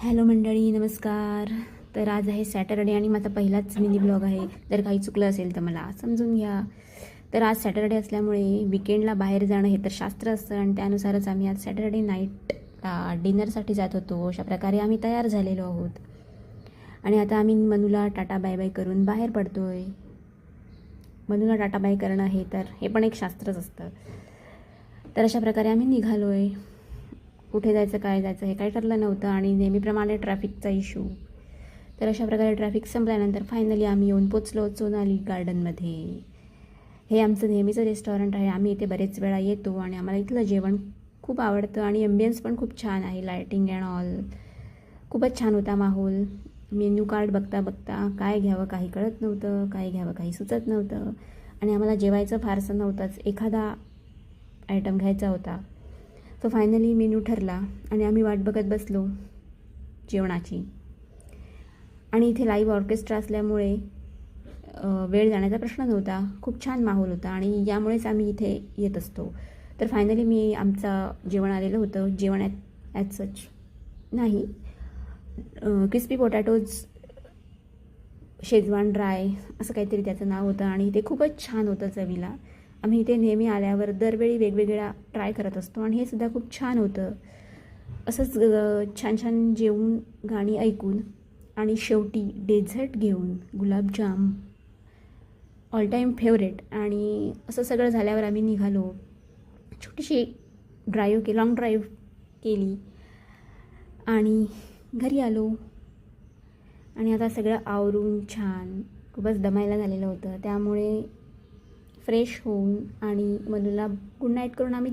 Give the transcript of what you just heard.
Hello मंडळी, नमस्कार. तर आज आहे सॅटरडे आणि माझा पहिलाच मिनी ब्लॉग आहे. जर काही चुकलं असेल तर मला समजून घ्या. तर आज सॅटरडे असल्यामुळे विकेंडला बाहेर जाणं हे तर शास्त्र असतं आणि त्यानुसारच आम्ही आज सॅटरडे नाईटला डिनरसाठी जात होतो. अशा प्रकारे आम्ही तयार झालेलो आहोत आणि आता आम्ही मनूला टाटा बाय बाय करून बाहेर पडतो आहे. मनूला टाटा बाय करणं हे पण एक शास्त्रच असतं. तर अशा प्रकारे आम्ही निघालो आहे. कुठे जायचं, काय जायचं हे काही ठरलं नव्हतं आणि नेहमीप्रमाणे ट्रॅफिकचा इश्यू. तर अशा प्रकारे ट्रॅफिक संपल्यानंतर फायनली आम्ही येऊन पोचलो सोनाली गार्डनमध्ये. हे आमचं नेहमीचं रेस्टॉरंट आहे. आम्ही इथे बरेच वेळा येतो आणि आम्हाला इथलं जेवण खूप आवडतं आणि ॲम्बियन्स पण खूप छान आहे. लायटिंग अँड ऑल खूपच छान होता माहोल. मेन्यू कार्ड बघता बघता काय घ्यावं काही कळत नव्हतं, काय घ्यावं काही सुचत नव्हतं आणि आम्हाला जेवायचं फारसं नव्हतंच. एखादा आयटम घ्यायचा होता. सो फायनली मेनू ठरला आणि आम्ही वाट बघत बसलो जेवणाची. आणि इथे लाईव्ह ऑर्केस्ट्रा असल्यामुळे वेळ जाण्याचा प्रश्न नव्हता. खूप छान माहोल होता आणि यामुळेच आम्ही इथे येत असतो. तर फायनली जेवण आलेलं होतं. जेवण ॲज सच नाही, क्रिस्पी पोटॅटोज शेजवान ड्राय असं काहीतरी त्याचं नाव होतं आणि ते खूपच छान होतं चवीला. आम्ही इथे नेहमी आल्यावर दरवेळी वेगवेगळ्या ट्राय करत असतो आणि हे सुद्धा खूप छान होतं. असंच छान छान जेवून गाणी ऐकून आणि शेवटी डेझर्ट घेऊन गुलाबजाम ऑल टाईम फेवरेट. आणि असं सगळं झाल्यावर आम्ही निघालो. छोटीशी लॉंग ड्राईव्ह केली आणि घरी आलो. आणि आता सगळं आवरून छान खूपच दमायला झालेलं होतं. त्यामुळे फ्रेश होऊन आणि मनूला गुड नाईट करून आम्ही